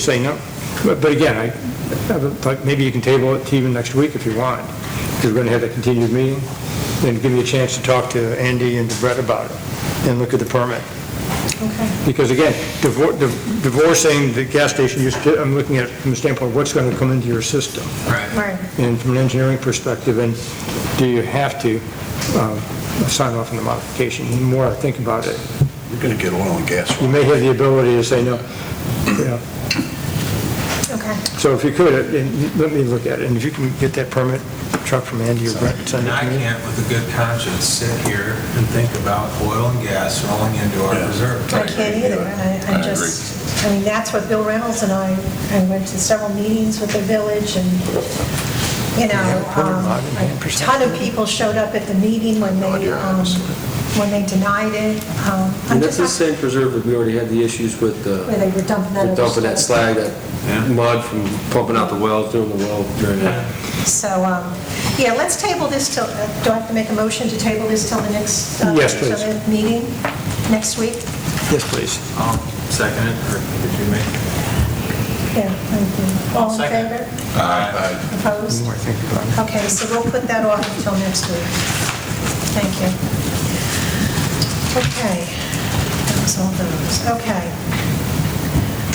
say no. But again, like maybe you can table it to even next week if you want, because we're going to have that continued meeting. Then give me a chance to talk to Andy and to Brett about it and look at the permit. Okay. Because again, divorcing the gas station use, I'm looking at it from the standpoint of what's going to come into your system. Right. And from an engineering perspective, and do you have to sign off on the modification? The more I think about it, You're going to get oil and gas. you may have the ability to say no. Yeah. Okay. So if you could, let me look at it, and if you can get that permit truck from Andy or Brett and send And it I to me. can't, with a good conscience, sit here and think about oil and gas rolling into our reserve. I can't either, and I just, I mean, that's what Bill Reynolds and I went to several meetings with the village, and, you know, a ton of people showed up at the meeting when they denied it. And that's the same preserve that we already had the issues with, Where they were dumping that. with dumping that slag, that mud from pumping out the wells, doing the well during that. So, yeah, let's table this till, do I have to make a motion to table this till the next? Yes, please. till the meeting next week? Yes, please. I'll second it, or did you make it? Yeah, thank you. All in Second. favor? Aye. The Opposed? more I think about it. Okay, so we'll put that off until next week. Thank you. Okay, that was all those. Okay.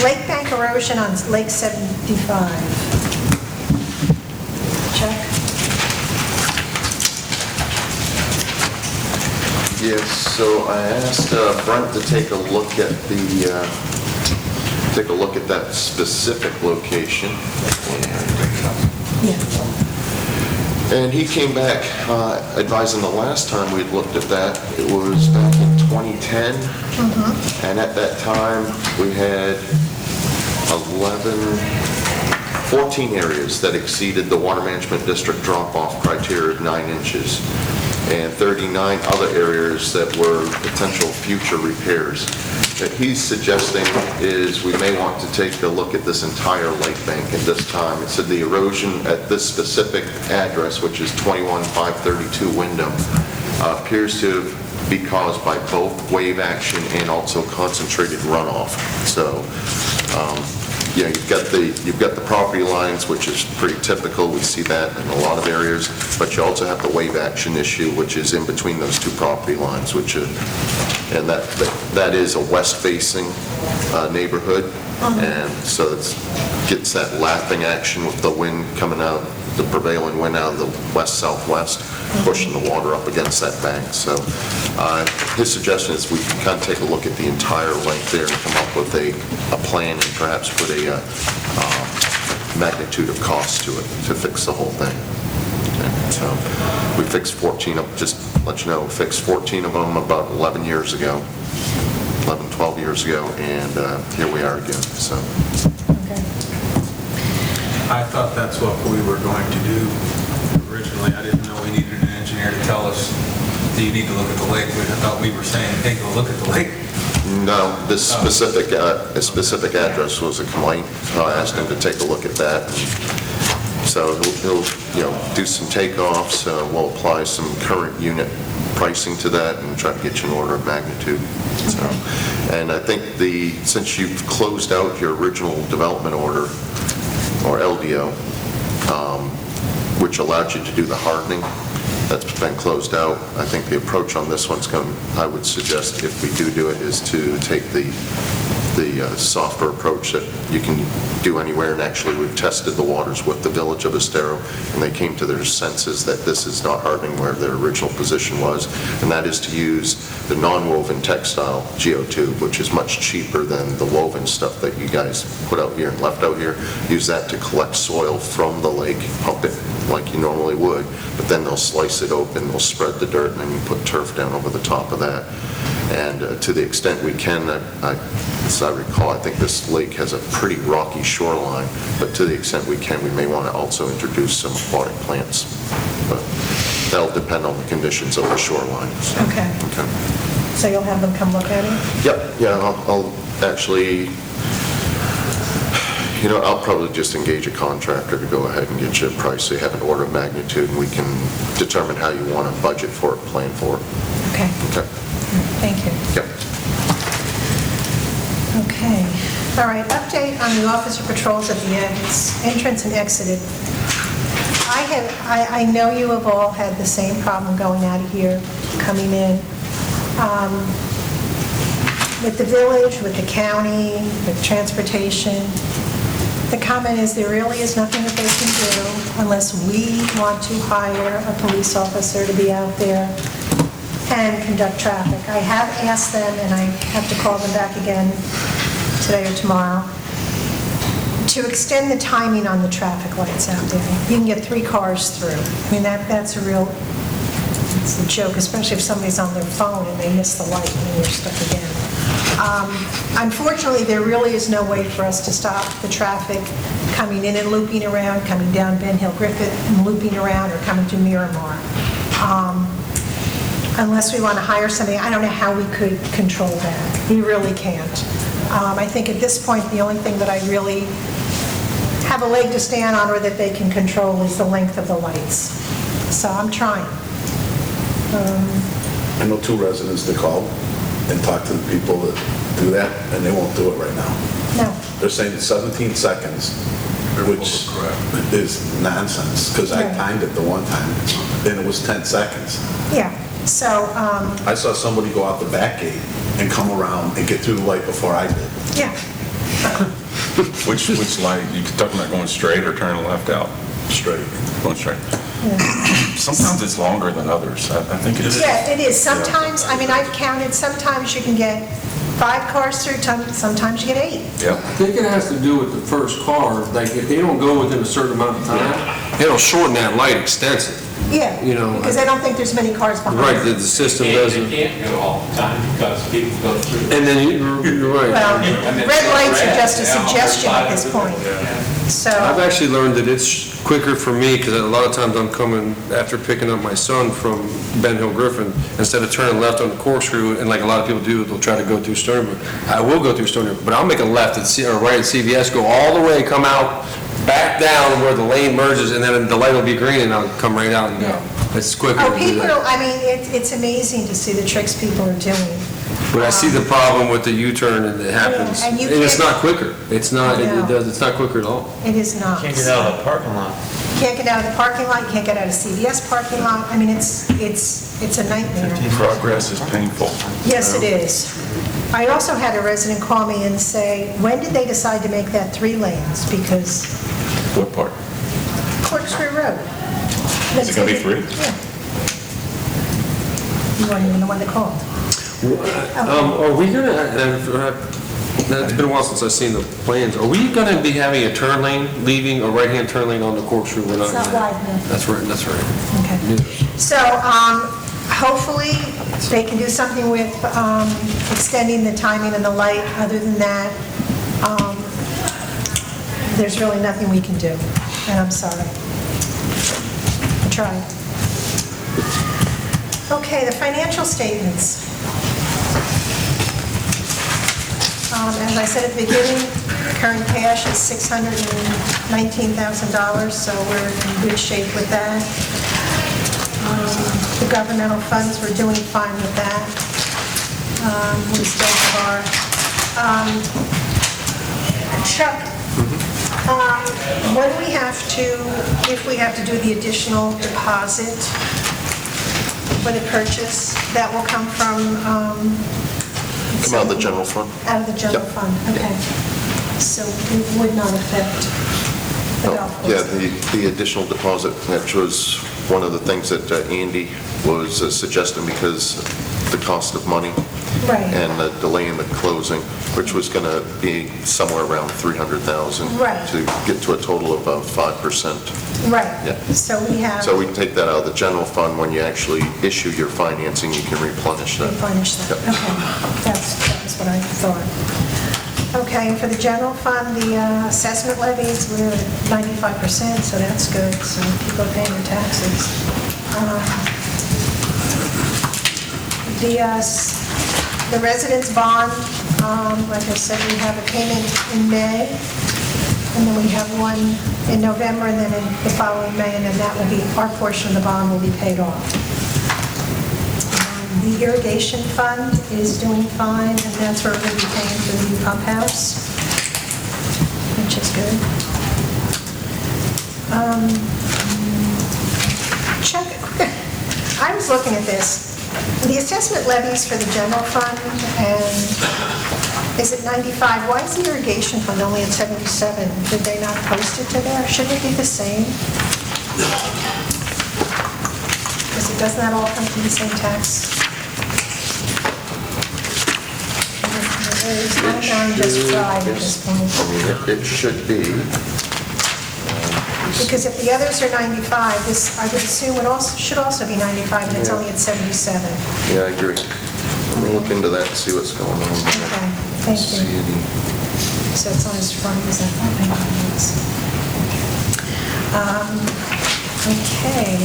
Lake bank erosion on Lake 75. Chuck? Yes, so I asked Brent to take a look at that specific location. Yeah. And he came back advising the last time we'd looked at that, it was back in 2010. And at that time, we had 14 areas that exceeded the Water Management District drop-off criteria of 9 inches, and 39 other areas that were potential future repairs. What he's suggesting is we may want to take a look at this entire lake bank at this time. It said the erosion at this specific address, which is 21532 Wyndham, appears to be caused by both wave action and also concentrated runoff. So, yeah, you've got the property lines, which is pretty typical. We see that in a lot of areas, but you also have the wave action issue, which is in between those two property lines, which and that is a west-facing neighborhood, and so it gets that lapping action with the wind coming out, the prevailing wind out of the west-southwest, pushing the water up against that bank. So his suggestion is we can kind of take a look at the entire length there and come up with a plan and perhaps put a magnitude of cost to it to fix the whole thing. Okay, so we fixed 14 of, just to let you know, we fixed 14 of them about 11 years ago, 11, 12 years ago, and here we are again. So. Okay. I thought that's what we were going to do originally. I didn't know we needed an engineer to tell us, do you need to look at the lake? I thought we were saying, hey, go look at the lake. No, this specific address was a complaint, so I asked him to take a look at that. So he'll do some takeoffs, we'll apply some current unit pricing to that and try to get you an order of magnitude. So, and I think since you've closed out your original development order, or LDO, which allowed you to do the hardening, that's been closed out. I think the approach on this one's I would suggest, if we do it, is to take the softer approach that you can do anywhere. And actually, we've tested the waters with the village of Estero, and they came to their senses that this is not hardening where their original position was, and that is to use the non-woven textile geotube, which is much cheaper than the woven stuff that you guys put out here and left out here. Use that to collect soil from the lake, pump it like you normally would, but then they'll slice it open, they'll spread the dirt, and then you put turf down over the top of that. And to the extent we can, as I recall, I think this lake has a pretty rocky shoreline, but to the extent we can, we may want to also introduce some aquatic plants. But that'll depend on the conditions of the shoreline. So, Okay. So you'll have them come look at it? Yep, yeah, I'll actually, I'll probably just engage a contractor to go ahead and get you a price so you have an order of magnitude, and we can determine how you want to budget for it, plan for it. Okay. Okay. Thank you. Yep. Okay. All right, update on the officer patrols at the entrance and exit. I know you have all had the same problem going out of here, coming in. With the village, with the county, with transportation. The comment is there really is nothing that they can do unless we want to hire a police officer to be out there and conduct traffic. I have asked them, and I have to call them back again today or tomorrow, to extend the timing on the traffic lights out there. You can get 3 cars through. I mean, that's a real, it's a joke, especially if somebody's on their phone and they miss the light and you're stuck again. Unfortunately, there really is no way for us to stop the traffic coming in and looping around, coming down Ben Hill Griffith and looping around, or coming to Miramar. Unless we want to hire somebody, I don't know how we could control that. We really can't. I think at this point, the only thing that I really have a leg to stand on or that they can control is the length of the lights. So I'm trying. I know 2 residents that called and talked to the people that do that, and they won't do it right now. No. They're saying it's 17 seconds, which is nonsense, because I Right. timed it the one time, and it was 10 seconds. Yeah. So, I saw somebody go out the back gate and come around and get through the light before I did. yeah. Which light, you talking about going straight or turning left out? Straight. Going straight. Sometimes it's longer than others. I think it is. Yeah, it is. Sometimes, I mean, I've counted, sometimes you can get 5 cars through, sometimes you get 8. Yep. I think it has to do with the first car, like if they don't go within a certain amount of time, it'll shorten that light extensive. Yeah, You know, because I don't think there's many cars behind. Right, the system doesn't. You can't go all the time because people go through. And then you're right. Well, And it's red lights are red, just a yeah, on both suggestion at sides this of it. point. I've So, actually learned that it's quicker for me, because a lot of times I'm coming after picking up my son from Ben Hill Griffin, instead of turning left on the corkscrew, and like a lot of people do, they'll try to go through Stony Brook. I will go through Stony Brook, but I'll make a left at or right at CVS, go all the way, come out, back down where the lane merges, and then the light will be green, and I'll come right out and go. It's quicker oh, to do people, that. I mean, it's amazing to see the tricks people are doing. But I see the problem with the U-turn, and it happens, Yeah, and and you it's can't- not quicker. It's not, No. it's not quicker at all. It is not. Can't get out of the parking lot. Can't get out of the parking lot, you can't get out of CVS parking lot. I mean, it's a nightmare. Progress is painful. Yes, it is. I also had a resident call me and say, when did they decide to make that 3 lanes? Because What part? Corkscrew Road. Is it gonna be 3? Yeah. You weren't even the one that called. Are we gonna, it's been a while since I've seen the plans, are we gonna be having a turn lane, leaving a right-hand turn lane on the corkscrew? We're It's not wide enough. That's right, that's right. Okay. So hopefully, they can do something with extending the timing and the light. Other than that, there's really nothing we can do, and I'm sorry. I tried. Okay, the financial statements. As I said at the beginning, current cash is $619,000, so we're in good shape with that. The governmental funds, we're doing fine with that. We still have our, Chuck, when we have to, if we have to do the additional deposit for the purchase, that will come from, Come out of the general fund? out of the general Yep. fund, okay. So it would not affect the golf course. Yeah, the additional deposit, which was one of the things that Andy was suggesting because the cost of money Right. and the delay in the closing, which was going to be somewhere around $300,000. Right. To get to a total of about 5%. Right, Yeah. so we have So we can take that out of the general fund. When you actually issue your financing, you can replenish that. replenish that, Yep. okay. That's what I thought. Okay, and for the general fund, the assessment levies, we're at 95%, so that's good, so people are paying their taxes. The residence bond, like I said, we have a payment in May, and then we have one in November, and then in the following May, and then that will be, our portion of the bond will be paid off. The irrigation fund is doing fine, and that's where we're going to be paying for the new pump house. which is good. Chuck, I was looking at this. The assessment levies for the general fund, and is it 95? Why is the irrigation fund only at 77? Did they not post it to there? Shouldn't it be the same? Because it doesn't that all come from the same tax? My mind just fried at this point. It should be. Because if the others are 95, this, I would assume, should also be 95, and it's only at 77. Yeah, I agree. Let me look into that and see what's going on. Okay, thank you. CDD. So it's not as funny as I thought it was. Okay.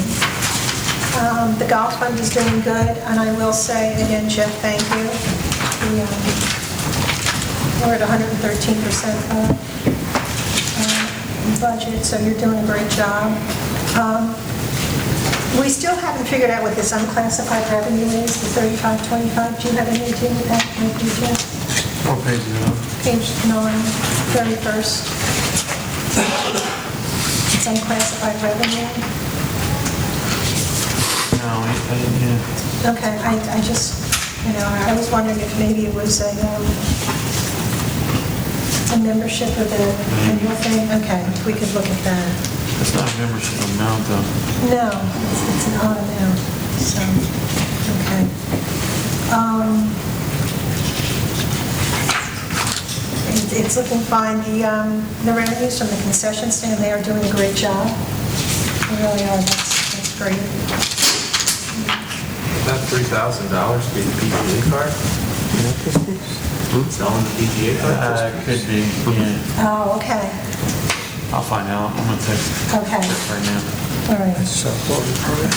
The golf fund is doing good, and I will say, again, Jeff, thank you. We're at 113% budget, so you're doing a great job. We still haven't figured out what this unclassified revenue is, the 3525. Do you have any idea what that might be, Jeff? What page is it on? Page 9, very first. It's unclassified revenue. No, I didn't hear. Okay, I just, I was wondering if maybe it was a membership or the annual thing. Okay, we could look at that. It's not a membership amount, though. No, it's an odd amount, so, okay. It's looking fine. The revenues from the concession stand, they are doing a great job. They really are. That's great. That $3,000 be the PGA card? Selling the PGA card? Could be, yeah. Oh, okay. I'll find out. I'm gonna text Okay. right now. All right. It's a self-load permit.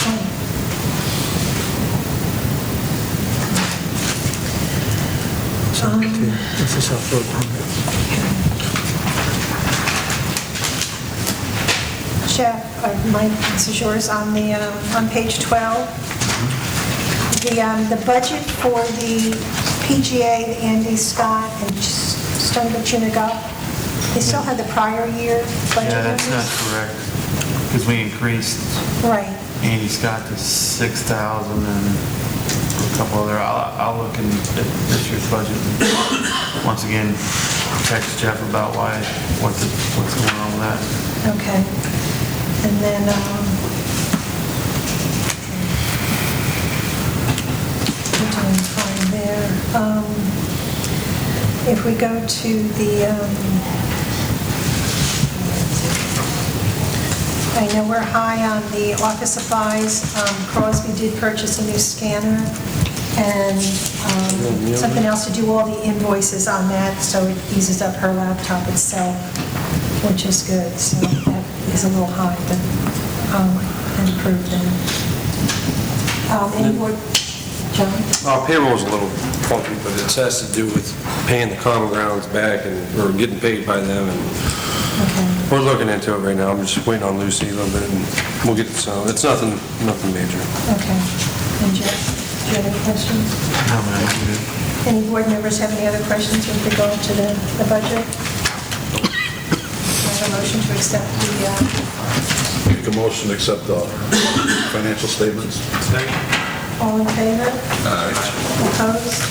Jeff, Mike, this is yours on page 12. The budget for the PGA, Andy Scott and Stonebrook Junior Golf, they still have the prior year budget. Yeah, that's not numbers? correct, because we increased Right. Andy Scott to 6,000 and a couple other, I'll look in at this year's budget. And once again, text Jeff about what's going on with that. Okay. And then, we're doing fine there. If we go to the, I know we're high on the office supplies. Crosby did purchase a new scanner and something else to do all the invoices on that, so it uses up her laptop itself, which is good. So that is a little high, but improved then. Any more, John? Payroll's a little funky, but it has to do with paying the common grounds back or getting paid by them, and Okay. we're looking into it right now. I'm just waiting on Lucy a little bit, and we'll get it settled. It's nothing major. Okay. And Jeff, do you have any questions? No, man, I'm good. Any board members have any other questions with regard to the budget? I have a motion to accept the, Make a motion to accept the financial statements. all in favor? Opposed?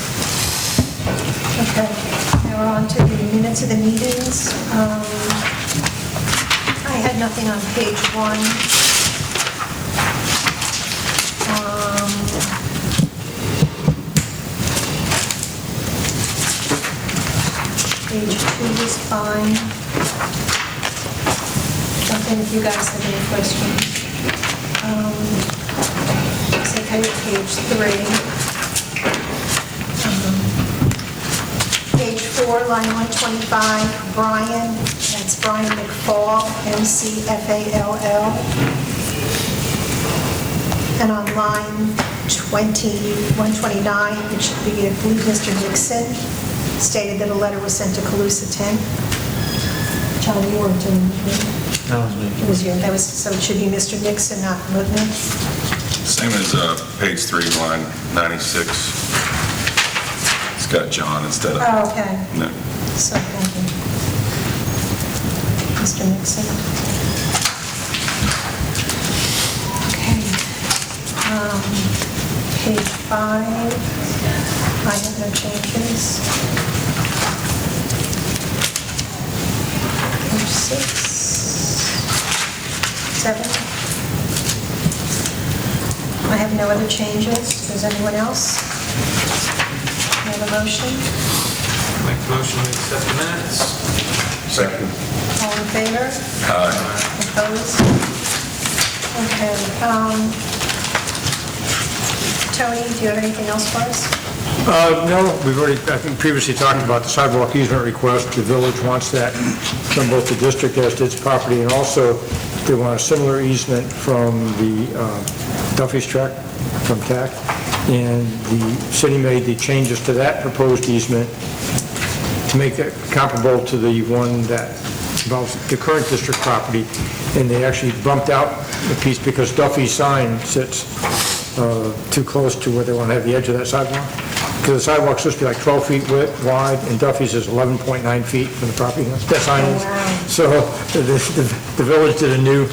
Okay, now we're on to the minutes of the meetings. I had nothing on page 1. Page 2 is fine. Nothing if you guys have any questions. So page 3. Page 4, line 125, Brian, that's Brian McFall, McFall. And on line 129, it should be, I believe, Mr. Nixon stated that a letter was sent to Calusa 10. John, you weren't doing it. That was me. It was you, so it should be Mr. Nixon, not Movement. Same as page 3, line 96. It's got John instead of... Oh, okay. No. So, thank you. Mr. Nixon. Okay. Page 5, I have no changes. Page 6, 7. I have no other changes. Does anyone else? You have a motion? Make the motion to accept the minutes. Second. All in favor? Opposed? Okay. Tony, do you have anything else for us? No, we've already, I think previously talked about the sidewalk easement request. The village wants that from both the district as to its property, and also they want a similar easement from the Duffy's tract, from TAC. And the city made the changes to that proposed easement to make it comparable to the one that involves the current district property. And they actually bumped out the piece because Duffy's sign sits too close to where they want to have the edge of that sidewalk. Because the sidewalk's supposed to be like 12 feet wide, and Duffy's is 11.9 feet from the property line. That sign is. So the village did a new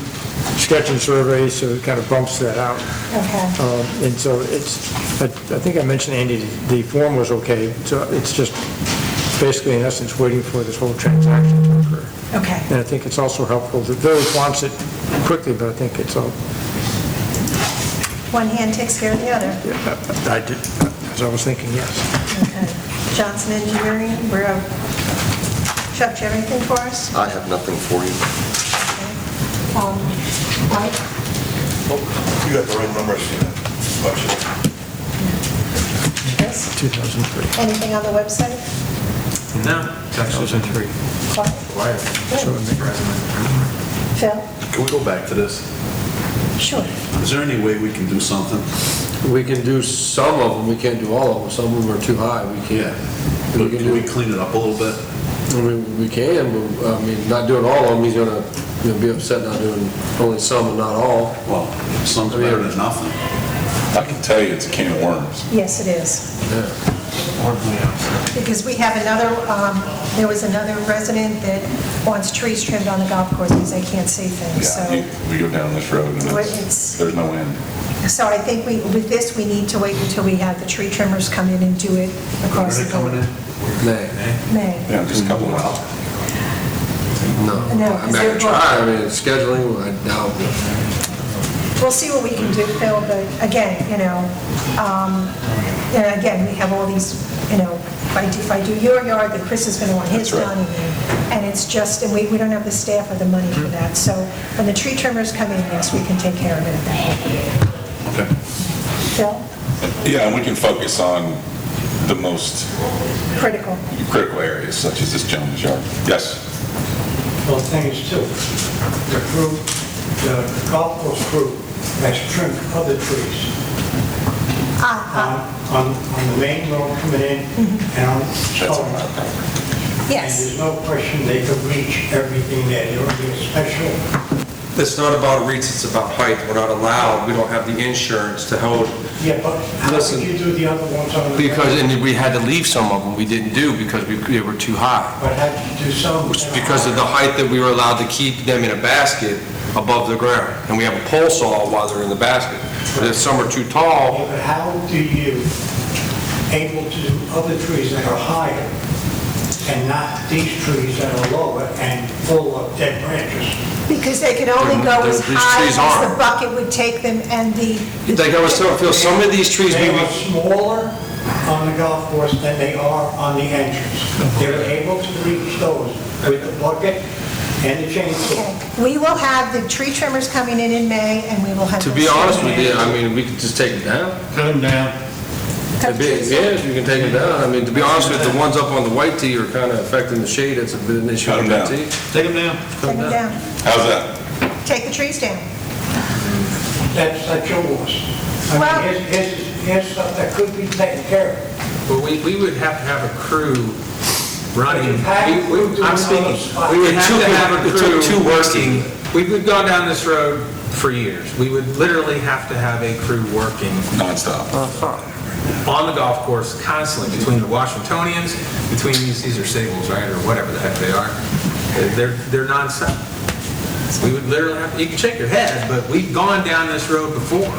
sketch and survey, so it kind of bumps that out. Okay. And so I think I mentioned, Andy, the form was okay, so it's just basically, in essence, waiting for this whole transaction to occur. Okay. And I think it's also helpful, the village wants it quickly, but I think it's all, One hand takes care of the other. I did, as I was thinking, yes. Okay. Johnson Engineering, we're out. Chuck, do you have anything for us? I have nothing for you. Mike? You got the right numbers for that budget. Chris? 2003. Anything on the website? No, it's actually been 2003. quiet. Phil? Can we go back to this? Sure. Is there any way we can do something? We can do some of them, we can't do all of them. Some of them are too high, we can't. But can we clean it up a little bit? I mean, we can, but, I mean, not doing all of them, he's gonna, be upset not doing only some and not all. Well, some's better than nothing. I can tell you it's a can of worms. Yes, it is. Yeah. Because we have another, there was another resident that wants trees trimmed on the golf course because they can't see things, so. Yeah, we go down this road and It's- there's no end. So I think with this, we need to wait until we have the tree trimmers come in and do it across the board. Nay, May. Yeah, just a couple of hours. no. No, I mean, I 'cause they're can try, I mean, scheduling, I doubt. We'll see what we can do, Phil, but again, again, we have all these, if I do your yard, then Chris is going to want his That's right. done, and it's just, and we don't have the staff or the money for that. So when the tree trimmers come in, yes, we can take care of it at that point. Okay. Phil? Yeah, and we can focus on the most Critical. critical areas, such as this gentleman's yard. Yes? Well, the thing is too, the crew, the golf course crew has trimmed other trees on the main road coming in and on Stone. And Yes. there's no question they could reach everything there. There would be a special, It's not about reach, it's about height. We're not allowed, we don't have the insurance to hold. yeah, but how Listen, could you do the other ones on the? Because, and we had to leave some of them, we didn't do because they were too high. But how did you do some? Because of the height that we were allowed to keep them in a basket above the ground. And we have a pole saw while they're in the basket. But if some are too Yeah, tall, but how do you able to do other trees that are higher and not these trees that are lower and full of dead branches? Because they can only go as These high trees as the aren't. bucket would take them, and the... like I was telling Phil, some of these trees They maybe, are smaller on the golf course than they are on the entrance. They're able to reach those with the bucket and the chainsaw. Okay. We will have the tree trimmers coming in May, and we will have... to those be honest with you, trees. I mean, we could just take them down. Cut them down. Cut the trees down. Yes, you can take them down. I mean, to be honest with you, the ones up on the white tee are kind of affecting the shade. It's a bit of an issue Cut with 'em that down. tee. Take them down. Take them down. How's that? Take the trees down. That's your loss. I Well- mean, here's stuff that could be taken care of. But we would have to have a crew running. But you have to do I'm speaking, another spot. we would have to have a It took crew two weeks to working. We've gone down this road for years. We would literally have to have a crew working Nonstop. on the golf course constantly between the Washingtonians, between these are Sables, right, or whatever the heck they are. They're non-stop. We would literally have, you can shake your head, but we've gone down this road before.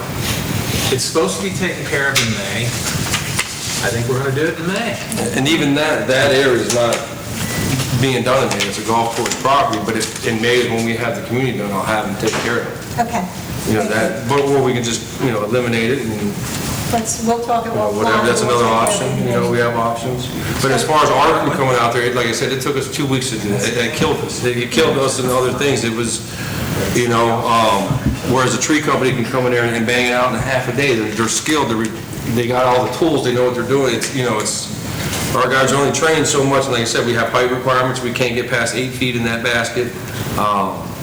It's supposed to be taken care of in May. I think we're gonna do it in May. And even that area is not being done in May, it's a golf course property, but in May is when we have the community done, I'll have them take care of it. Okay. You know, that, but, or we can just, eliminate it and, We'll talk about. whatever, that's another option, we have options. But as far as our crew coming out there, like I said, it took us 2 weeks to do that, it killed us. It killed us and other things, it was, whereas a tree company can come in there and bang it out in a half a day, they're skilled, they got all the tools, they know what they're doing, our guys are only trained so much, and like I said, we have height requirements, we can't get past 8 feet in that basket.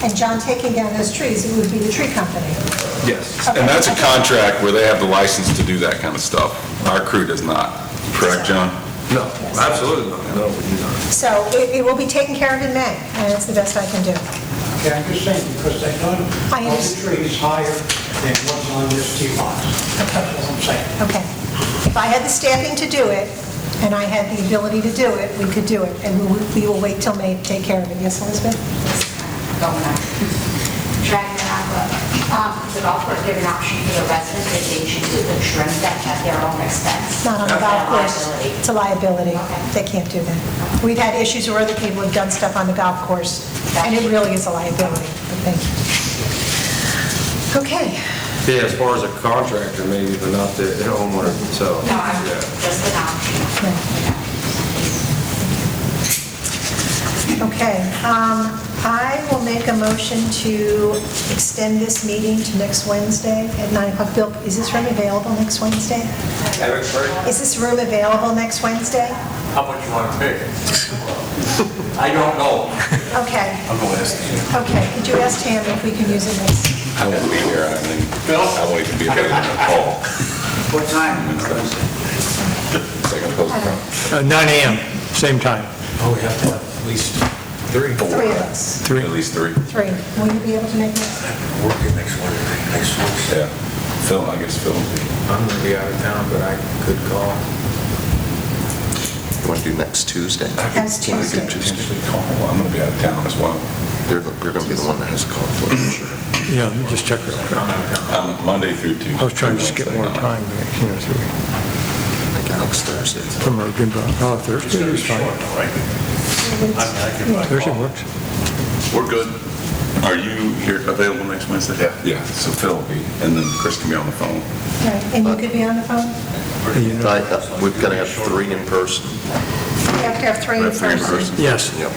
And John, taking down those trees, it would be the tree company. Yes. And that's a contract where they have the license to do that kind of stuff. Our crew does not. Correct, John? No, absolutely not, no, we do not. So it will be taken care of in May, and it's the best I can do. Okay, I'm just saying, because they've done I all the understand. trees higher than what's on this T-box. That's what I'm saying. Okay. If I had the staffing to do it, and I had the ability to do it, we could do it, and we will wait till May to take care of it. Yes, Elizabeth? Going on. Dragging it out, but the golf course give an option for the residents that they choose to trim that at their own expense. Not on the golf course. Liability. It's a liability. Okay. They can't do that. We've had issues where other people have done stuff on the golf course, and it really is a liability. But thank you. Okay. Yeah, as far as a contractor, maybe, but not the homeowner themselves. No, I'm Yeah. just an option. Okay, I will make a motion to extend this meeting to next Wednesday at 9 o'clock. Bill, is this room available next Wednesday? Is this room available next Wednesday? How much you want to pay? I don't know. Okay, I'll go ask him. okay. Could you ask Tammy if we can use it next? I won't be here, I think. I won't even be available to call. What time? Second postcard. 9 a.m., same time. Oh, we have to have at least 3. Three of us. At least 3. Three. Will you be able to make it? Working next Wednesday. Next Wednesday. Yeah. Phil, I guess Phil. I'm gonna be out of town, but I could call. You want to do next Tuesday? That's Tuesday. Potentially call. I'm going to be out of town as well. You're going to be the one that has a conflict, I'm sure. Yeah, let me just check real quick. Monday through Tuesday. I was trying to just get more time, through I think next Thursday. from our good, Thursday is fine. Thursday works. We're good. Are you here available next Wednesday? Yeah. Yeah, so Phil will be, and then Chris can be on the phone. Right, and you could be on the phone? We've got to have 3 in person. We have to have three in person. Yes. Yep.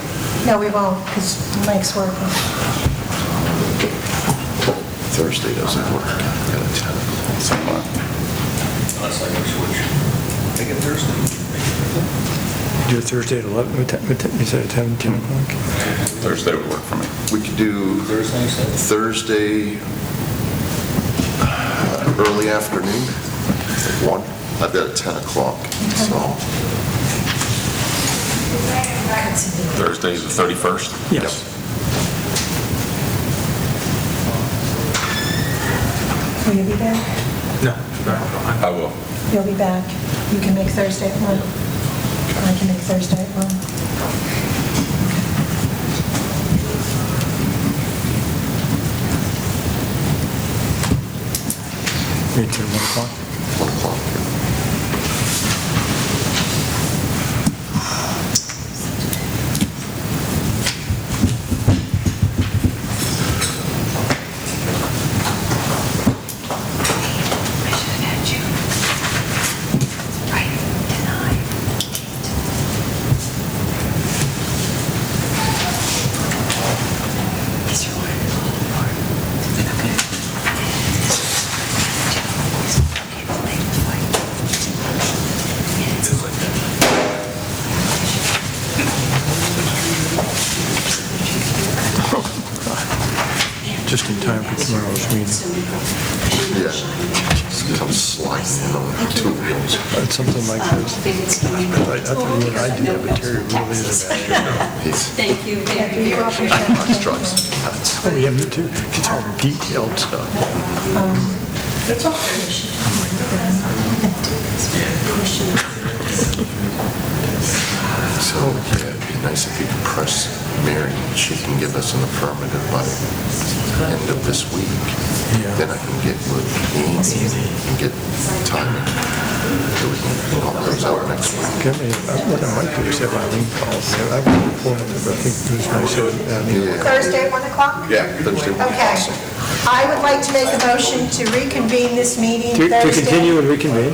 No, we won't, because Mike's working. Thursday doesn't work. Got a 10 o'clock. Unless I can switch. Make it Thursday. Do it Thursday at 11, you said at 10 o'clock? Thursday would work for me. We could do Thursday, you said? Thursday, early afternoon, 1. I've got a 10 o'clock, so. Thursday is the 31st? Yes. Will you be back? No. I will. You'll be back. You can make Thursday at 1. I can make Thursday at 1. Me too, 1 o'clock. 1 o'clock. Just in time for tomorrow's meeting. Yeah. Just come sliding on 2 wheels. Something like this. I thought you and I did that, but Terry really is a master. Thank you. Nice trucks. Oh, yeah, me too. It's all detailed stuff. So, yeah, it'd be nice if you could press Mary, she can give us an affirmative by the end of this week. Then I can get with Amy and get timing. So we can all those out next week. Give me, what I might do is have Eileen call me. I've been informed, but I think it was nice. Thursday at 1 o'clock? Yeah, Thursday would be Okay. awesome. I would like to make a motion to reconvene this meeting To Thursday. continue and reconvene?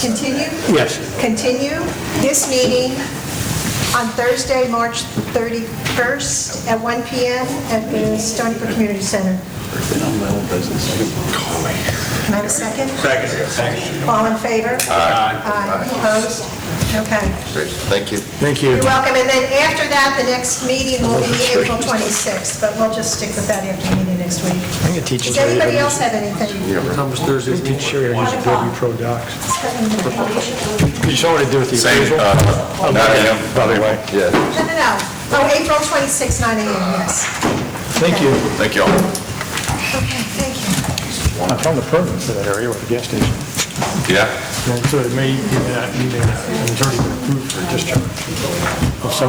Continue? Yes. Continue this meeting on Thursday, March 31st at 1 PM at the Stony Brook Community Center. Can I have a second? Second. All in favor? Aye. Opposed? Okay. Great, thank you. Thank you. You're welcome. And then after that, the next meeting will be April 26th, but we'll just stick with that after the meeting next week. I'm going to teach you. Does anybody else have anything? Thomas Thursday, teach Sherry how to use Adobe Pro Docs. You saw what I did with the Same, appraisal? 9 a.m. By the way. Yeah. No. Oh, April 26th, 9 a.m., yes. Thank you. Thank you all. Okay, thank you. I found the permit for that area with the gas station. Yeah? And so it may, you may not